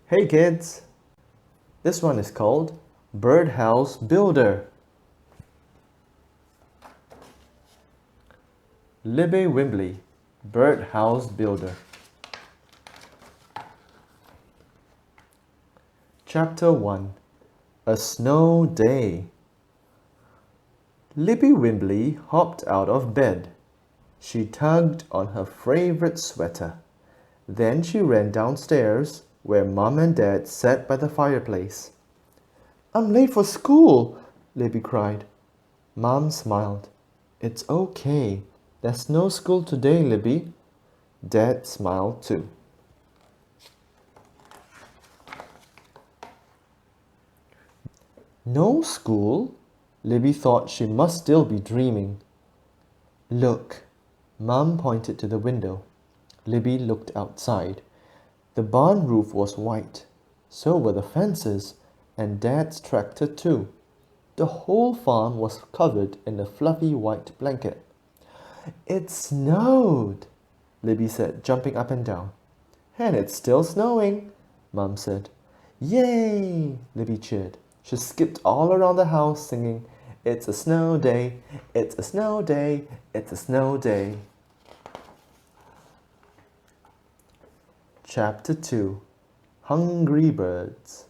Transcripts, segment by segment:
Hey kids! This one is called Birdhouse Builder. Libby Wimbley, Birdhouse Builder. Chapter 1. A Snow Day. Libby Wimbley hopped out of bed. She tugged on her favorite sweater. Then she ran downstairs, where Mom and Dad sat by the fireplace. "I'm late for school!" Libby cried. Mom smiled. "It's okay. There's no school today, Libby." Dad smiled too. No school? Libby thought she must still be dreaming. "Look." Mom pointed to the window. Libby looked outside. The barn roof was white. So were the fences, and Dad's tractor too. The whole farm was covered in a fluffy white blanket. "It snowed," Libby said, jumping up and down. "And it's still snowing," Mom said. "Yay!" Libby cheered. She skipped all around the house singing, "It's a snow day, it's a snow day, it's a snow day." Chapter 2. Hungry Birds.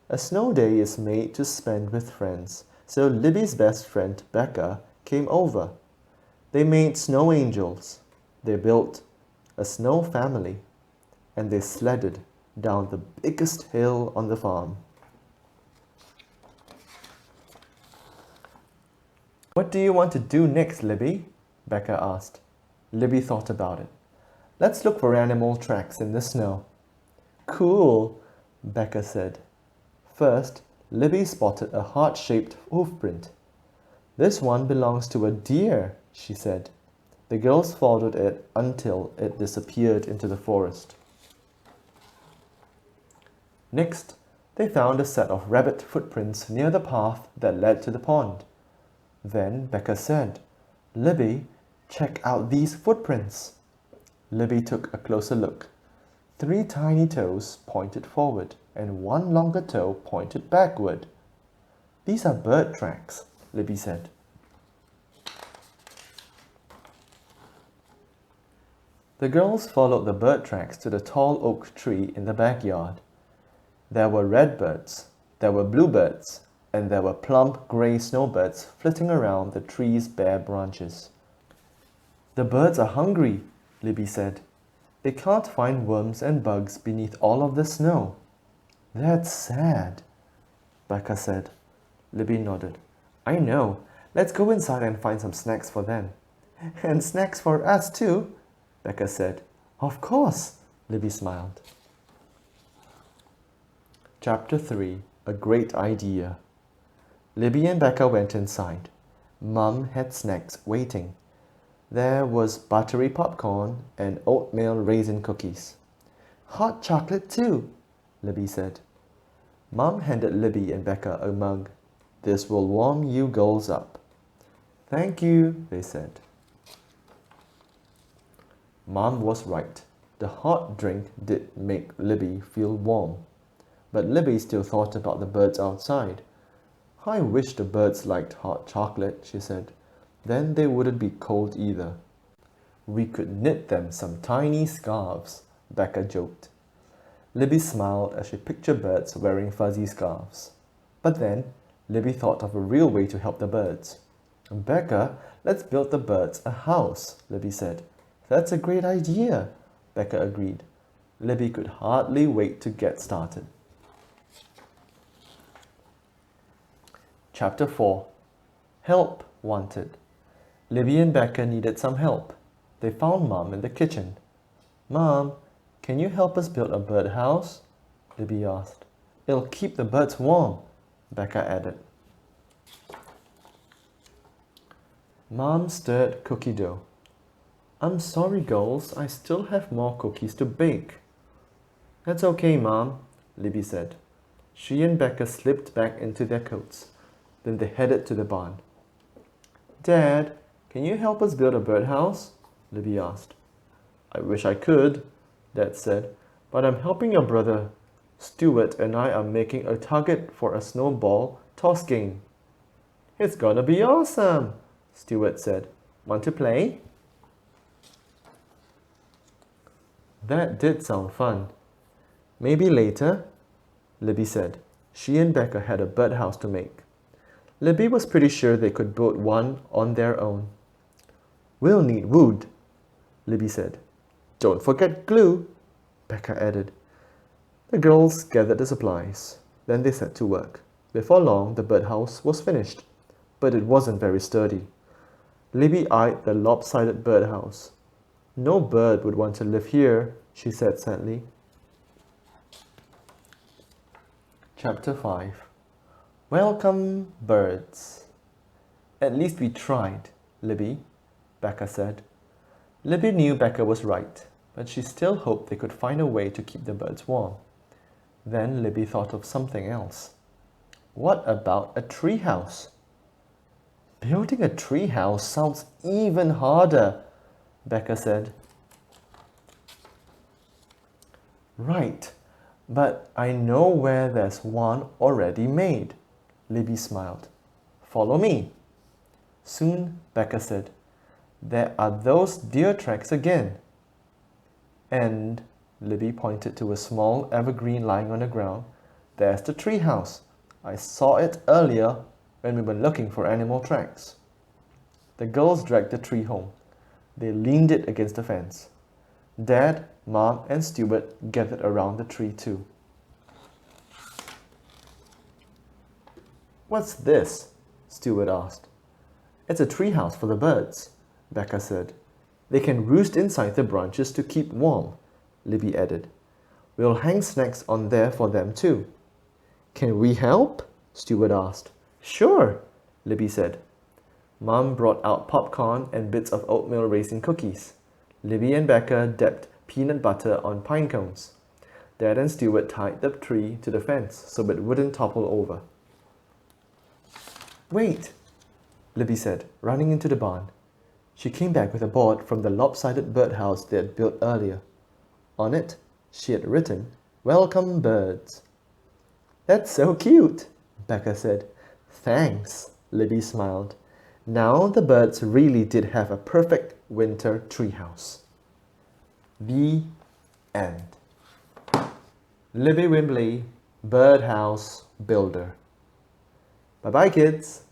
A snow day is made to spend with friends, so Libby's best friend Becca came over. They made snow angels. They built a snow family, and they sledded down the biggest hill on the farm. "What do you want to do next, Libby?" Becca asked. Libby thought about it. "Let's look for animal tracks in the snow." "Cool," Becca said. First, Libby spotted a heart-shaped hoofprint. "This one belongs to a deer," she said. The girls followed it until it disappeared into the forest. Next, they found a set of rabbit footprints near the path that led to the pond. Then Becca said, "Libby, check out these footprints." Libby took a closer look. 3 tiny toes pointed forward, and 1 longer toe pointed backward. "These are bird tracks," Libby said. The girls followed the bird tracks to the tall oak tree in the backyard. There were redbirds, there were bluebirds, and there were plump gray snowbirds flitting around the tree's bare branches. "The birds are hungry," Libby said. "They can't find worms and bugs beneath all of the snow." "That's sad," Becca said. Libby nodded. "I know. Let's go inside and find some snacks for them." "And snacks for us too," Becca said. "Of course," Libby smiled. Chapter 3. A Great Idea. Libby and Becca went inside. Mum had snacks waiting. There was buttery popcorn and oatmeal raisin cookies. "Hot chocolate too," Libby said. Mum handed Libby and Becca a mug. "This will warm you girls up." "Thank you," they said. Mum was right. The hot drink did make Libby feel warm. But Libby still thought about the birds outside. "I wish the birds liked hot chocolate," she said. "Then they wouldn't be cold either." "We could knit them some tiny scarves," Becca joked. Libby smiled as she pictured birds wearing fuzzy scarves. But then, Libby thought of a real way to help the birds. "Becca, let's build the birds a house," Libby said. "That's a great idea," Becca agreed. Libby could hardly wait to get started. Chapter 4. Help Wanted. Libby and Becca needed some help. They found Mom in the kitchen. "Mom, can you help us build a birdhouse?" Libby asked. "It'll keep the birds warm," Becca added. Mom stirred cookie dough. "I'm sorry, girls, I still have more cookies to bake." "That's okay, Mom," Libby said. She and Becca slipped back into their coats. Then they headed to the barn. "Dad, can you help us build a birdhouse?" Libby asked. "I wish I could," Dad said, "but I'm helping your brother." Stuart and I are making a target for a snowball toss game. It's gonna be awesome, Stuart said. Want to play? That did sound fun. Maybe later, Libby said. She and Becca had a birdhouse to make. Libby was pretty sure they could build one on their own. We'll need wood, Libby said. Don't forget glue, Becca added. The girls gathered the supplies. Then they set to work. Before long, the birdhouse was finished, but it wasn't very sturdy. Libby eyed the lopsided birdhouse. No bird would want to live here, she said sadly. Chapter 5. Welcome, birds. At least we tried, Libby, Becca said. Libby knew Becca was right, but she still hoped they could find a way to keep the birds warm. Then Libby thought of something else. What about a tree house? Building a tree house sounds even harder, Becca said. Right, but I know where there's one already made, Libby smiled. Follow me. Soon, Becca said, there are those deer tracks again. And, Libby pointed to a small evergreen lying on the ground, there's the tree house. I saw it earlier when we were looking for animal tracks. The girls dragged the tree home. They leaned it against the fence. Dad, Mom, and Stuart gathered around the tree too. What's this? Stuart asked. It's a tree house for the birds, Becca said. They can roost inside the branches to keep warm, Libby added. We'll hang snacks on there for them too. Can we help? Stuart asked. Sure, Libby said. Mom brought out popcorn and bits of oatmeal raisin cookies. Libby and Becca dabbed peanut butter on pine cones. Dad and Stuart tied the tree to the fence so it wouldn't topple over. Wait, Libby said, running into the barn. She came back with a board from the lopsided birdhouse they had built earlier. On it, she had written, Welcome, birds. That's so cute, Becca said. Thanks, Libby smiled. Now the birds really did have a perfect winter treehouse. The end. Libby Wimbley, Birdhouse Builder. Bye-bye, kids.